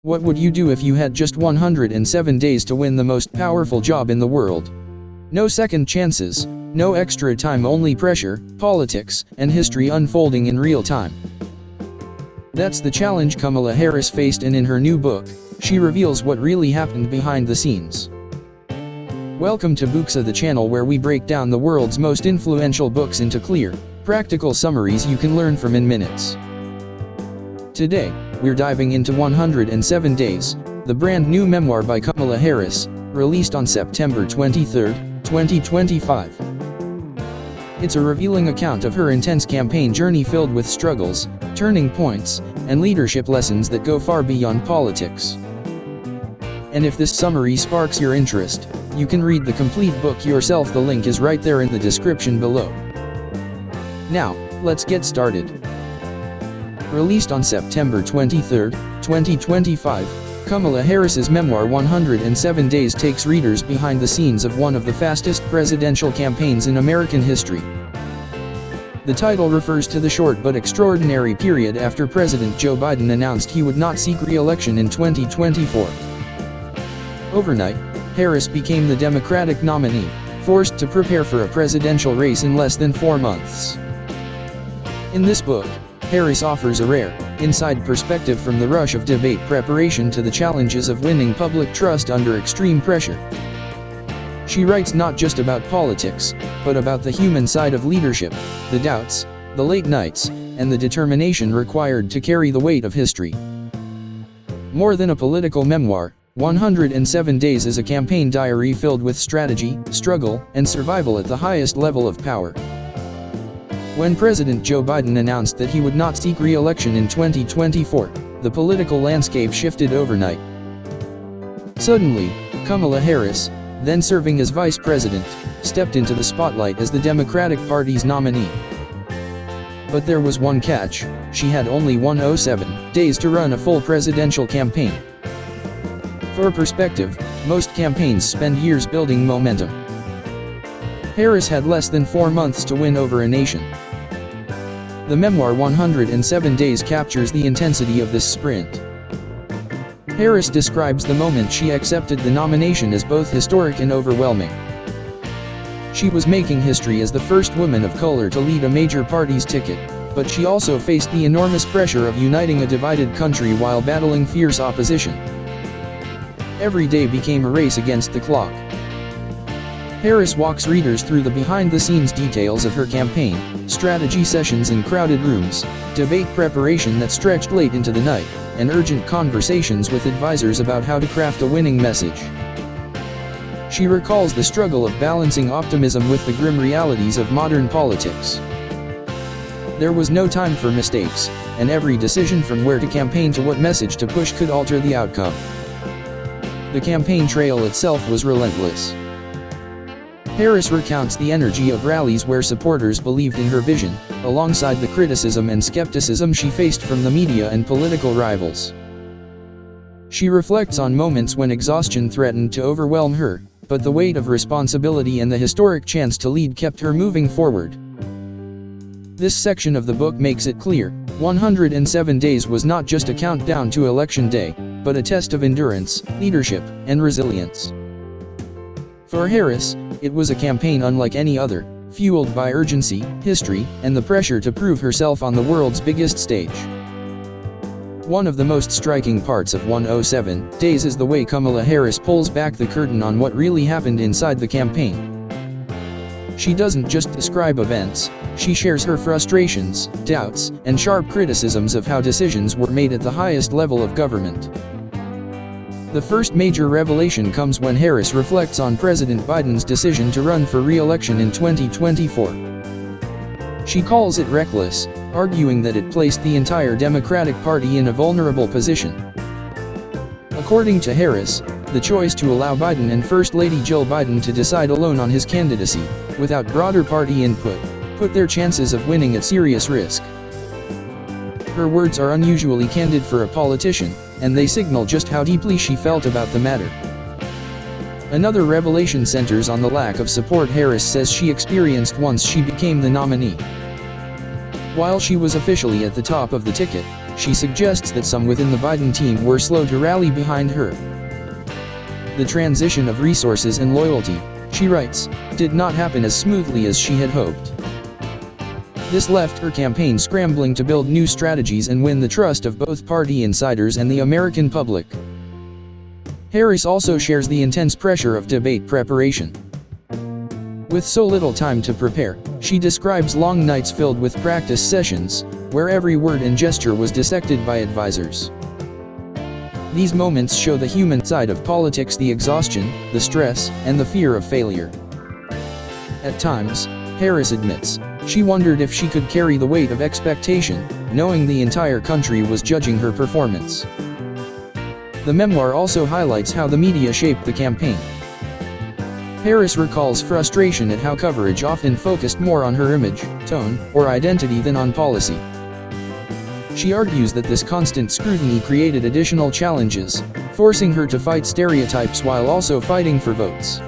What would you do if you had just 107 days to win the most powerful job in the world? No second chances, no extra time, only pressure, politics, and history unfolding in real time. That's the challenge Kamala Harris faced, and in her new book, she reveals what really happened behind the scenes. Welcome to Bookze, the channel where we break down the world's most influential books into clear, practical summaries you can learn from in minutes. Today, we're diving into 107 Days, the brand new memoir by Kamala Harris, released on September 23, 2025. It's a revealing account of her intense campaign journey filled with struggles, turning points, and leadership lessons that go far beyond politics. And if this summary sparks your interest, you can read the complete book yourself. The link is right there in the description below. Now, let's get started. Released on September 23, 2025, Kamala Harris's memoir 107 Days takes readers behind the scenes of one of the fastest presidential campaigns in American history. The title refers to the short but extraordinary period after President Joe Biden announced he would not seek re-election in 2024. Overnight, Harris became the Democratic nominee, forced to prepare for a presidential race in less than 4 months. In this book, Harris offers a rare, inside perspective from the rush of debate preparation to the challenges of winning public trust under extreme pressure. She writes not just about politics, but about the human side of leadership, the doubts, the late nights, and the determination required to carry the weight of history. More than a political memoir, 107 Days is a campaign diary filled with strategy, struggle, and survival at the highest level of power. When President Joe Biden announced that he would not seek re-election in 2024, the political landscape shifted overnight. Suddenly, Kamala Harris, then serving as vice president, stepped into the spotlight as the Democratic Party's nominee. But there was one catch: she had only 107 days to run a full presidential campaign. For perspective, most campaigns spend years building momentum. Harris had less than 4 months to win over a nation. The memoir 107 Days captures the intensity of this sprint. Harris describes the moment she accepted the nomination as both historic and overwhelming. She was making history as the first woman of color to lead a major party's ticket, but she also faced the enormous pressure of uniting a divided country while battling fierce opposition. Every day became a race against the clock. Harris walks readers through the behind-the-scenes details of her campaign, strategy sessions in crowded rooms, debate preparation that stretched late into the night, and urgent conversations with advisors about how to craft a winning message. She recalls the struggle of balancing optimism with the grim realities of modern politics. There was no time for mistakes, and every decision from where to campaign to what message to push could alter the outcome. The campaign trail itself was relentless. Harris recounts the energy of rallies where supporters believed in her vision, alongside the criticism and skepticism she faced from the media and political rivals. She reflects on moments when exhaustion threatened to overwhelm her, but the weight of responsibility and the historic chance to lead kept her moving forward. This section of the book makes it clear: 107 Days was not just a countdown to Election Day, but a test of endurance, leadership, and resilience. For Harris, it was a campaign unlike any other, fueled by urgency, history, and the pressure to prove herself on the world's biggest stage. One of the most striking parts of 107 Days is the way Kamala Harris pulls back the curtain on what really happened inside the campaign. She doesn't just describe events, she shares her frustrations, doubts, and sharp criticisms of how decisions were made at the highest level of government. The first major revelation comes when Harris reflects on President Biden's decision to run for re-election in 2024. She calls it reckless, arguing that it placed the entire Democratic Party in a vulnerable position. According to Harris, the choice to allow Biden and First Lady Jill Biden to decide alone on his candidacy, without broader party input, put their chances of winning at serious risk. Her words are unusually candid for a politician, and they signal just how deeply she felt about the matter. Another revelation centers on the lack of support Harris says she experienced once she became the nominee. While she was officially at the top of the ticket, she suggests that some within the Biden team were slow to rally behind her. The transition of resources and loyalty, she writes, did not happen as smoothly as she had hoped. This left her campaign scrambling to build new strategies and win the trust of both party insiders and the American public. Harris also shares the intense pressure of debate preparation. With so little time to prepare, she describes long nights filled with practice sessions, where every word and gesture was dissected by advisors. These moments show the human side of politics: the exhaustion, the stress, and the fear of failure. At times, Harris admits, she wondered if she could carry the weight of expectation, knowing the entire country was judging her performance. The memoir also highlights how the media shaped the campaign. Harris recalls frustration at how coverage often focused more on her image, tone, or identity than on policy. She argues that this constant scrutiny created additional challenges, forcing her to fight stereotypes while also fighting for votes.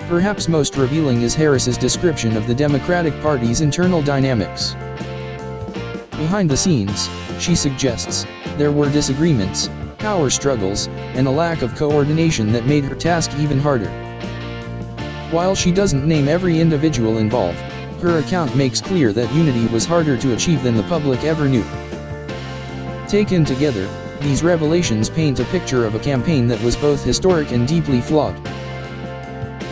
Perhaps most revealing is Harris's description of the Democratic Party's internal dynamics. Behind the scenes, she suggests, there were disagreements, power struggles, and a lack of coordination that made her task even harder. While she doesn't name every individual involved, her account makes clear that unity was harder to achieve than the public ever knew. Taken together, these revelations paint a picture of a campaign that was both historic and deeply flawed.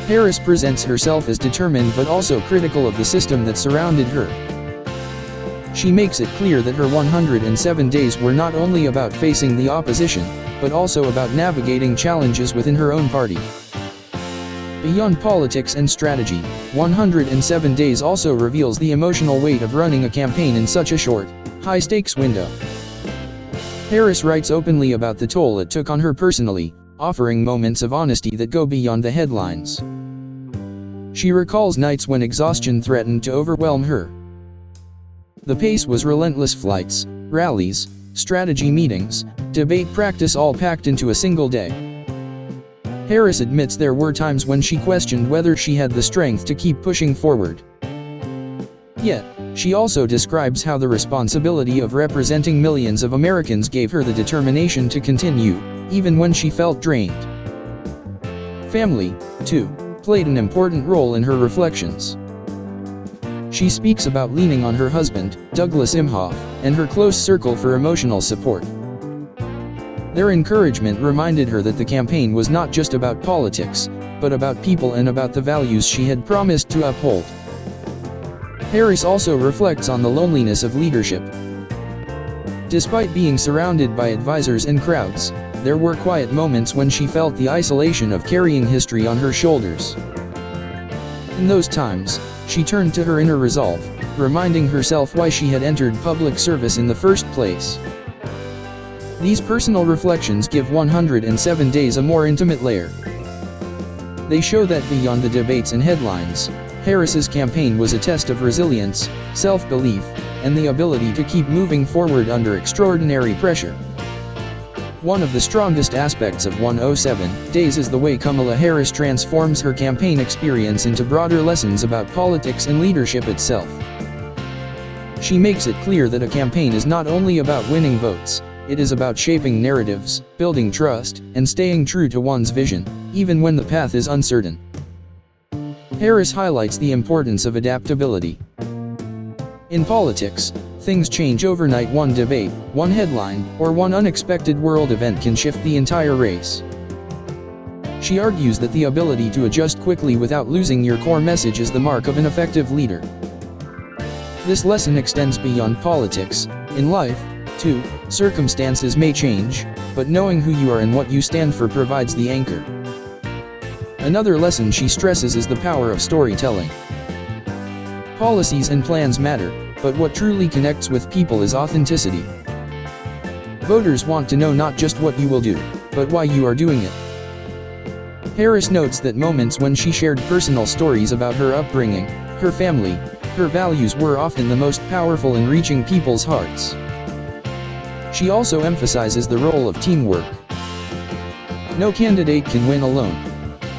Harris presents herself as determined but also critical of the system that surrounded her. She makes it clear that her 107 days were not only about facing the opposition, but also about navigating challenges within her own party. Beyond politics and strategy, 107 Days also reveals the emotional weight of running a campaign in such a short, high-stakes window. Harris writes openly about the toll it took on her personally, offering moments of honesty that go beyond the headlines. She recalls nights when exhaustion threatened to overwhelm her. The pace was relentless: flights, rallies, strategy meetings, debate practice, all packed into a single day. Harris admits there were times when she questioned whether she had the strength to keep pushing forward. Yet, she also describes how the responsibility of representing millions of Americans gave her the determination to continue, even when she felt drained. Family, too, played an important role in her reflections. She speaks about leaning on her husband, Douglas Imhoff, and her close circle for emotional support. Their encouragement reminded her that the campaign was not just about politics, but about people and about the values she had promised to uphold. Harris also reflects on the loneliness of leadership. Despite being surrounded by advisors and crowds, there were quiet moments when she felt the isolation of carrying history on her shoulders. In those times, she turned to her inner resolve, reminding herself why she had entered public service in the first place. These personal reflections give 107 Days a more intimate layer. They show that beyond the debates and headlines, Harris's campaign was a test of resilience, self-belief, and the ability to keep moving forward under extraordinary pressure. One of the strongest aspects of 107 Days is the way Kamala Harris transforms her campaign experience into broader lessons about politics and leadership itself. She makes it clear that a campaign is not only about winning votes, it is about shaping narratives, building trust, and staying true to one's vision, even when the path is uncertain. Harris highlights the importance of adaptability. In politics, things change overnight. One debate, one headline, or one unexpected world event can shift the entire race. She argues that the ability to adjust quickly without losing your core message is the mark of an effective leader. This lesson extends beyond politics. In life, too, circumstances may change, but knowing who you are and what you stand for provides the anchor. Another lesson she stresses is the power of storytelling. Policies and plans matter, but what truly connects with people is authenticity. Voters want to know not just what you will do, but why you are doing it. Harris notes that moments when she shared personal stories about her upbringing, her family, her values were often the most powerful in reaching people's hearts. She also emphasizes the role of teamwork. No candidate can win alone.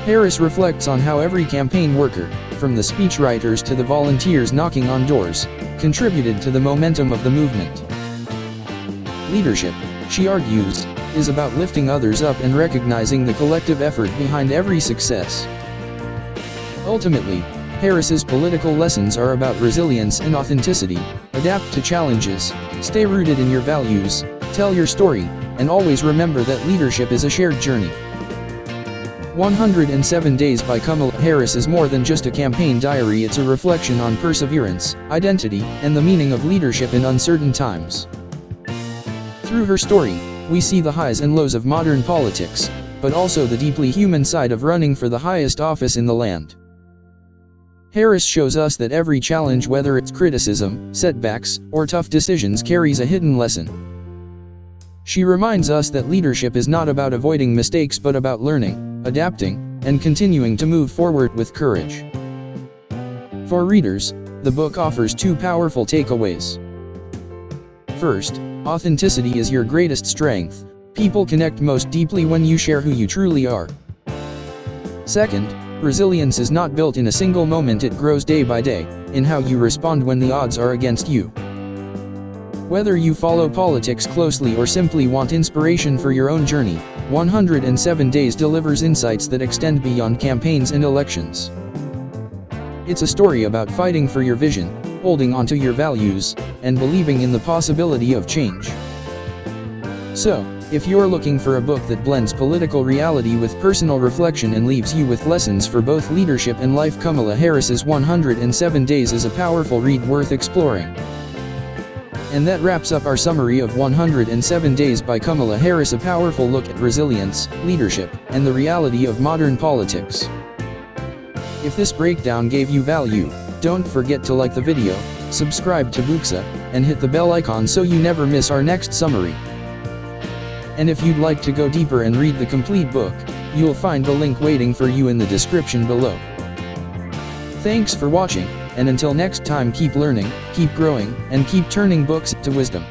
Harris reflects on how every campaign worker, from the speechwriters to the volunteers knocking on doors, contributed to the momentum of the movement. Leadership, she argues, is about lifting others up and recognizing the collective effort behind every success. Ultimately, Harris's political lessons are about resilience and authenticity. Adapt to challenges, stay rooted in your values, tell your story, and always remember that leadership is a shared journey. 107 Days by Kamala Harris is more than just a campaign diary. It's a reflection on perseverance, identity, and the meaning of leadership in uncertain times. Through her story, we see the highs and lows of modern politics, but also the deeply human side of running for the highest office in the land. Harris shows us that every challenge, whether it's criticism, setbacks, or tough decisions, carries a hidden lesson. She reminds us that leadership is not about avoiding mistakes but about learning, adapting, and continuing to move forward with courage. For readers, the book offers two powerful takeaways. First, authenticity is your greatest strength. People connect most deeply when you share who you truly are. Second, resilience is not built in a single moment, it grows day by day, in how you respond when the odds are against you. Whether you follow politics closely or simply want inspiration for your own journey, 107 Days delivers insights that extend beyond campaigns and elections. It's a story about fighting for your vision, holding onto your values, and believing in the possibility of change. So, if you're looking for a book that blends political reality with personal reflection and leaves you with lessons for both leadership and life, Kamala Harris's 107 Days is a powerful read worth exploring. And that wraps up our summary of 107 Days by Kamala Harris, a powerful look at resilience, leadership, and the reality of modern politics. If this breakdown gave you value, don't forget to like the video, subscribe to Bookze, and hit the bell icon so you never miss our next summary. And if you'd like to go deeper and read the complete book, you'll find the link waiting for you in the description below. Thanks for watching, and until next time, keep learning, keep growing, and keep turning books to wisdom.